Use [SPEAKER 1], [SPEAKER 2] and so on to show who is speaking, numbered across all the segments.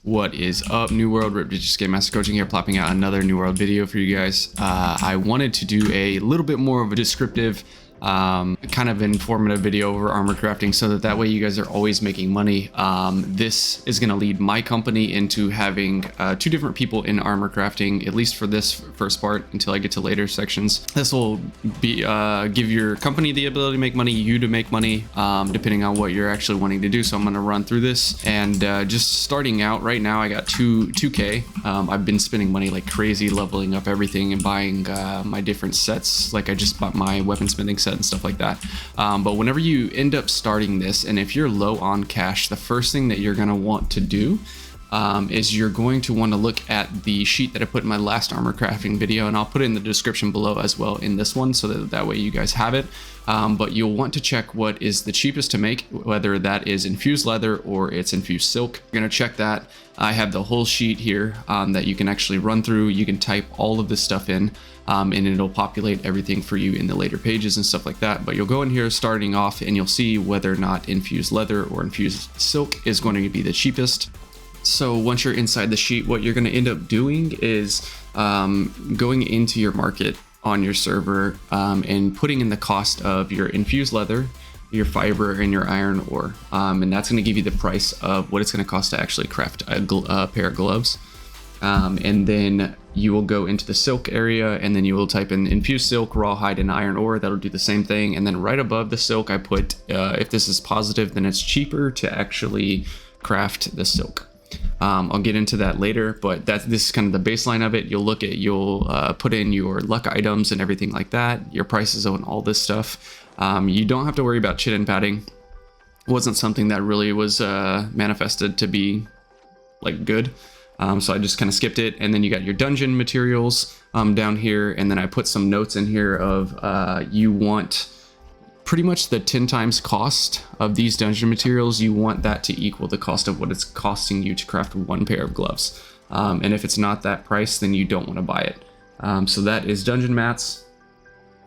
[SPEAKER 1] What is up, New World? Rip Just Game Master Coaching here, plopping out another New World video for you guys. I wanted to do a little bit more of a descriptive, kind of informative video over armor crafting, so that way you guys are always making money. This is going to lead my company into having two different people in armor crafting, at least for this first part until I get to later sections. This will be give your company the ability to make money, you to make money, depending on what you're actually wanting to do. So I'm going to run through this, and just starting out right now, I got 2k. I've been spending money like crazy, leveling up everything and buying my different sets. Like I just bought my weaponsmithing set and stuff like that. But whenever you end up starting this, and if you're low on cash, the first thing that you're going to want to do is you're going to want to look at the sheet that I put in my last armor crafting video, and I'll put it in the description below as well in this one, so that way you guys have it. But you'll want to check what is the cheapest to make, whether that is infused leather or it's infused silk. You're going to check that. I have the whole sheet here that you can actually run through. You can type all of this stuff in, and it'll populate everything for you in the later pages and stuff like that. But you'll go in here starting off, and you'll see whether or not infused leather or infused silk is going to be the cheapest. So once you're inside the sheet, what you're going to end up doing is going into your market on your server and putting in the cost of your infused leather, your fiber, and your iron ore, and that's going to give you the price of what it's going to cost to actually craft a pair of gloves. And then you will go into the silk area, and then you will type in infused silk, rawhide, and iron ore. That'll do the same thing. And then right above the silk, I put if this is positive, then it's cheaper to actually craft the silk. I'll get into that later, but this is kind of the baseline of it. You'll put in your luck items and everything like that, your prices on all this stuff. You don't have to worry about chit and padding. It wasn't something that really was manifested to be like good. So I just kind of skipped it. And then you got your dungeon materials down here, and then I put some notes in here of you want pretty much the 10 times cost of these dungeon materials. You want that to equal the cost of what it's costing you to craft one pair of gloves. And if it's not that price, then you don't want to buy it. So that is dungeon mats.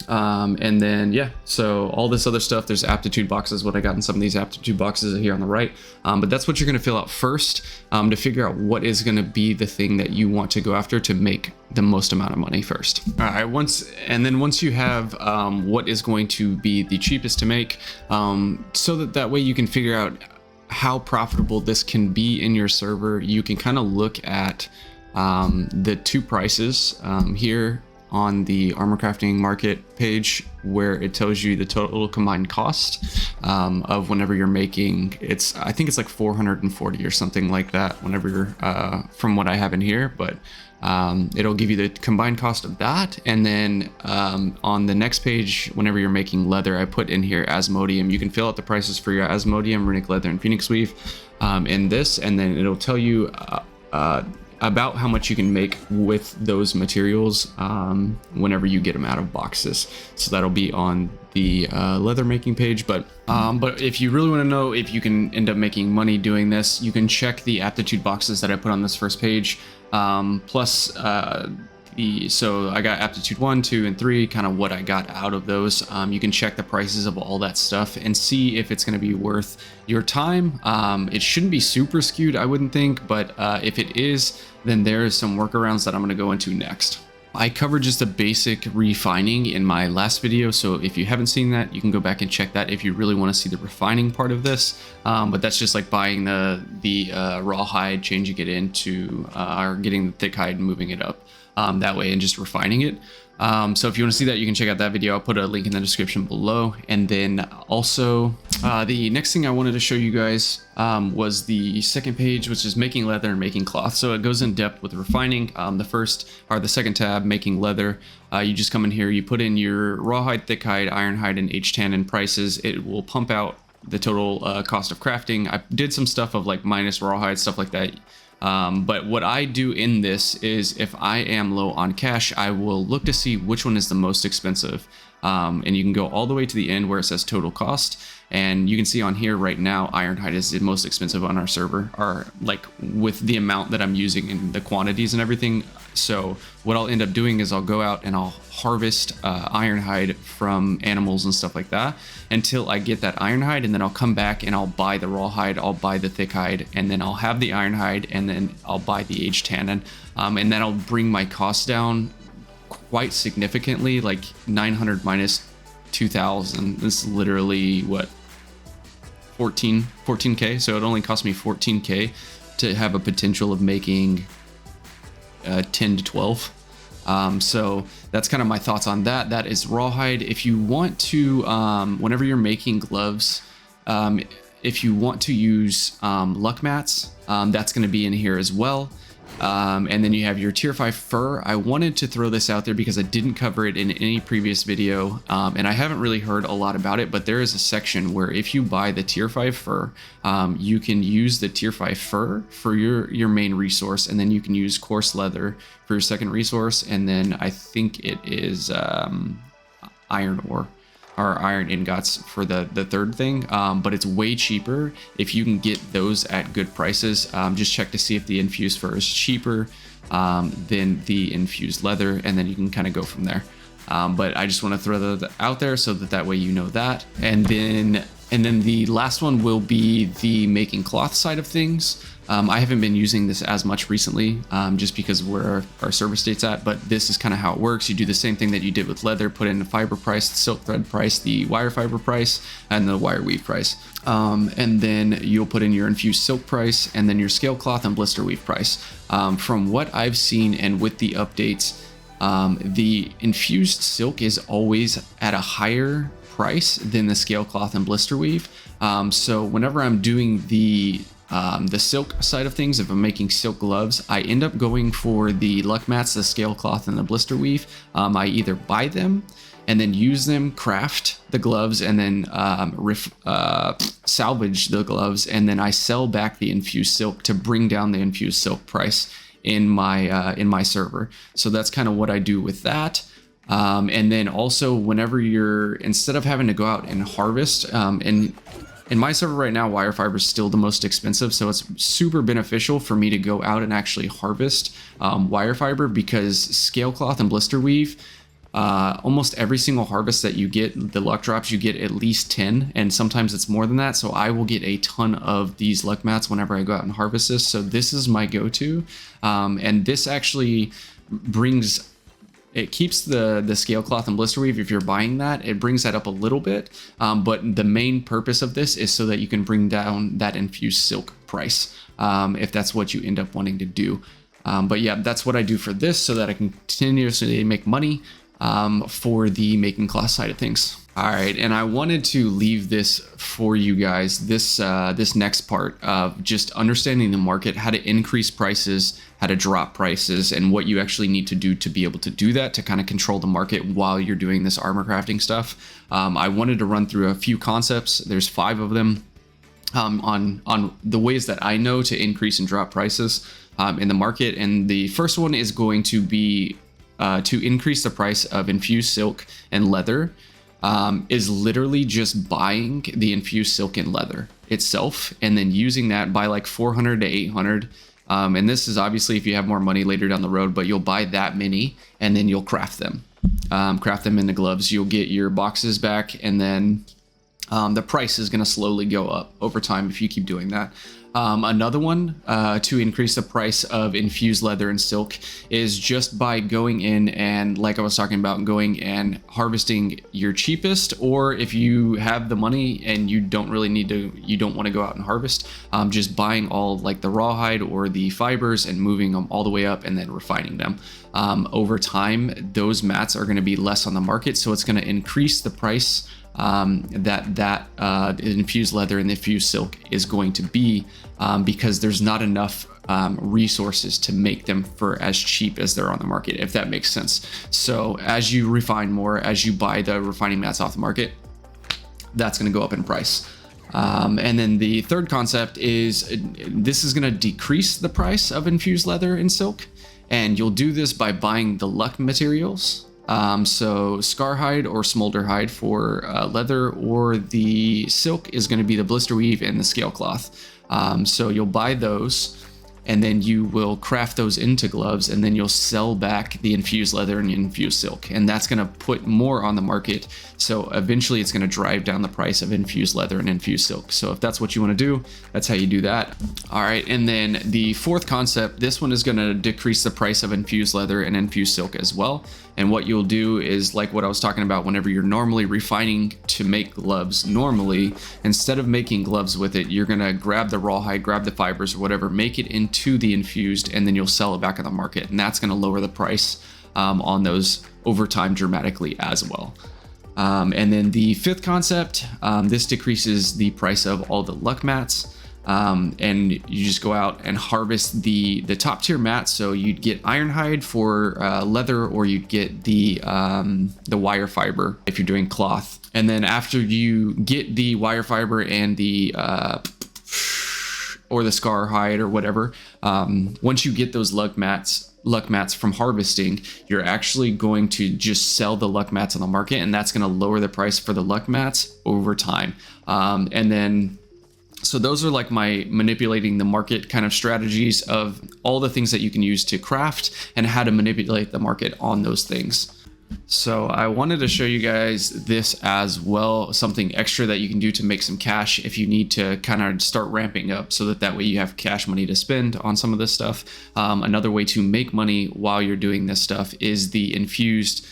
[SPEAKER 1] And then, yeah, so all this other stuff, there's aptitude boxes, what I got in some of these aptitude boxes here on the right. But that's what you're going to fill out first to figure out what is going to be the thing that you want to go after to make the most amount of money first. All right, once you have what is going to be the cheapest to make, so that way you can figure out how profitable this can be in your server, you can kind of look at the two prices here on the armor crafting market page, where it tells you the total combined cost of whenever you're making, I think it's like 440 or something like that whenever you're from what I have in here, but it'll give you the combined cost of that. And then on the next page, whenever you're making leather, I put in here Asmodeum. You can fill out the prices for your Asmodeum, runic leather, and phoenix weave in this, and then it'll tell you about how much you can make with those materials whenever you get them out of boxes. So that'll be on the leather making page. But if you really want to know if you can end up making money doing this, you can check the aptitude boxes that I put on this first page. So I got aptitude 1, 2, and 3, kind of what I got out of those. You can check the prices of all that stuff and see if it's going to be worth your time. It shouldn't be super skewed, I wouldn't think, but if it is, then there's some workarounds that I'm going to go into next. I covered just a basic refining in my last video, so if you haven't seen that, you can go back and check that if you really want to see the refining part of this. But that's just like buying the raw hide, changing it into, or getting the thick hide and moving it up that way and just refining it. So if you want to see that, you can check out that video. I'll put a link in the description below. And then also the next thing I wanted to show you guys was the second page, which is making leather and making cloth. So it goes in depth with refining. The second tab, making leather, you just come in here, you put in your rawhide, thick hide, iron hide, and H10 prices. It will pump out the total cost of crafting. I did some stuff of like minus rawhide, stuff like that. But what I do in this is, if I am low on cash, I will look to see which one is the most expensive. And you can go all the way to the end where it says total cost. And you can see on here right now, Ironhide is the most expensive on our server, or like with the amount that I'm using and the quantities and everything. So what I'll end up doing is I'll go out and I'll harvest Ironhide from animals and stuff like that until I get that Ironhide, and then I'll come back and I'll buy the rawhide, I'll buy the thick hide, and then I'll have the Ironhide, and then I'll buy the aged tannin, and that'll bring my costs down quite significantly, like 900 minus 2000. This is literally what, 14k. So it only cost me 14k to have a potential of making 10 to 12. So that's kind of my thoughts on that. That is rawhide. If you want to, whenever you're making gloves, if you want to use luck mats, that's going to be in here as well. And then you have your tier 5 fur. I wanted to throw this out there because I didn't cover it in any previous video, and I haven't really heard a lot about it, but there is a section where if you buy the tier 5 fur, you can use the tier 5 fur for your main resource, and then you can use coarse leather for your second resource, and then I think it is iron ore or iron ingots for the third thing, but it's way cheaper if you can get those at good prices. Just check to see if the infused fur is cheaper than the infused leather, and then you can kind of go from there. But I just want to throw that out there so that way you know that. And then the last one will be the making cloth side of things. I haven't been using this as much recently, just because of where our server state's at, but this is kind of how it works. You do the same thing that you did with leather, put in the fiber price, the silk thread price, the wire fiber price, and the wire weave price. And then you'll put in your infused silk price, and then your scale cloth and blister weave price. From what I've seen and with the updates, the infused silk is always at a higher price than the scale cloth and blister weave. So whenever I'm doing the silk side of things, if I'm making silk gloves, I end up going for the luck mats, the scale cloth, and the blister weave. I either buy them and then use them, craft the gloves, and then salvage the gloves, and then I sell back the infused silk to bring down the infused silk price in my server. So that's kind of what I do with that. And then also, whenever instead of having to go out and harvest, and in my server right now, wire fiber is still the most expensive, so it's super beneficial for me to go out and actually harvest wire fiber, because scale cloth and blister weave, almost every single harvest that you get, the luck drops, you get at least 10, and sometimes it's more than that. So I will get a ton of these luck mats whenever I go out and harvest this. So this is my go-to, and this actually it keeps the scale cloth and blister weave. If you're buying that, it brings that up a little bit, but the main purpose of this is so that you can bring down that infused silk price, if that's what you end up wanting to do. But yeah, that's what I do for this, so that I can continuously make money for the making cloth side of things. All right, and I wanted to leave this for you guys, this next part of just understanding the market, how to increase prices, how to drop prices, and what you actually need to do to be able to do that, to kind of control the market while you're doing this armor crafting stuff. I wanted to run through a few concepts. There's 5 of them on the ways that I know to increase and drop prices in the market. And the first one is going to be to increase the price of infused silk and leather. Is literally just buying the infused silk and leather itself, and then using that by like 400 to 800. And this is obviously if you have more money later down the road, but you'll buy that many and then you'll craft them into gloves. You'll get your boxes back, and then the price is going to slowly go up over time if you keep doing that. Another one to increase the price of infused leather and silk is just by going in and, like I was talking about, going and harvesting your cheapest, or if you have the money and you don't want to go out and harvest, just buying all like the rawhide or the fibers and moving them all the way up and then refining them. Over time, those mats are going to be less on the market, so it's going to increase the price that infused leather and the infused silk is going to be, because there's not enough resources to make them for as cheap as they're on the market, if that makes sense. So as you refine more, as you buy the refining mats off the market, that's going to go up in price. And then the third concept is this is going to decrease the price of infused leather and silk, and you'll do this by buying the luck materials. So scar hide or smolder hide for leather, or the silk is going to be the blister weave and the scale cloth. So you'll buy those, and then you will craft those into gloves, and then you'll sell back the infused leather and infused silk, and that's going to put more on the market. So eventually it's going to drive down the price of infused leather and infused silk. So if that's what you want to do, that's how you do that. All right, and then the fourth concept, this one is going to decrease the price of infused leather and infused silk as well. And what you'll do is like what I was talking about, whenever you're normally refining to make gloves, normally instead of making gloves with it, you're gonna grab the rawhide, grab the fibers or whatever, make it into the infused, and then you'll sell it back on the market, and that's gonna lower the price on those over time dramatically as well. And then the fifth concept, this decreases the price of all the luck mats. And you just go out and harvest the top tier mats. So you'd get ironhide for leather, or you'd get the wire fiber if you're doing cloth. And then after you get the wire fiber and the or the scar hide or whatever, once you get those luck mats from harvesting, you're actually going to just sell the luck mats on the market, and that's going to lower the price for the luck mats over time. And then so those are like my manipulating the market kind of strategies of all the things that you can use to craft and how to manipulate the market on those things. So I wanted to show you guys this as well, something extra that you can do to make some cash if you need to kind of start ramping up, so that way you have cash money to spend on some of this stuff. Another way to make money while you're doing this stuff is the infused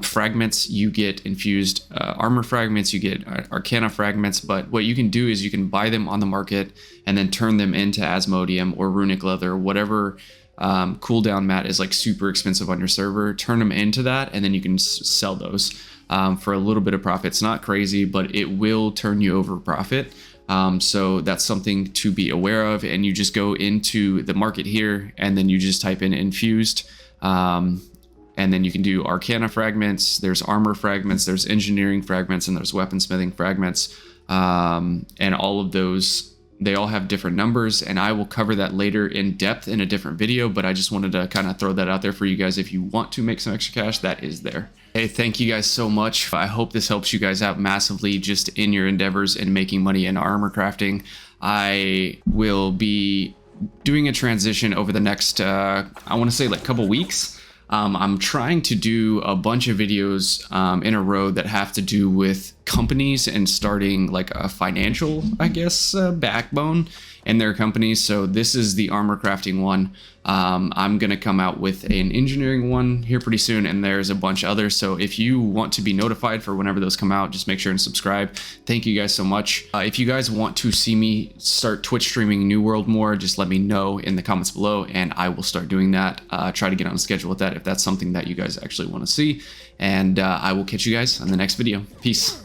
[SPEAKER 1] fragments. You get infused armor fragments, you get arcana fragments, but what you can do is you can buy them on the market and then turn them into Asmodeum or runic leather, whatever cooldown mat is like super expensive on your server. Turn them into that, and then you can sell those for a little bit of profit. It's not crazy, but it will turn you over profit. So that's something to be aware of, and you just go into the market here and then you just type in infused, and then you can do arcana fragments, there's armor fragments, there's engineering fragments, and there's weaponsmithing fragments. And all of those, they all have different numbers, and I will cover that later in depth in a different video, but I just wanted to kind of throw that out there for you guys. If you want to make some extra cash, that is there. Hey, thank you guys so much. I hope this helps you guys out massively just in your endeavors in making money in armor crafting. I will be doing a transition over the next, I want to say like couple weeks. I'm trying to do a bunch of videos in a row that have to do with companies and starting like a financial, I guess, backbone in their companies. So this is the armor crafting one. I'm going to come out with an engineering one here pretty soon, and there's a bunch of others. So if you want to be notified for whenever those come out, just make sure and subscribe. Thank you guys so much. If you guys want to see me start Twitch streaming New World more, just let me know in the comments below, and I will start doing that. Try to get on a schedule with that if that's something that you guys actually want to see. And I will catch you guys on the next video. Peace.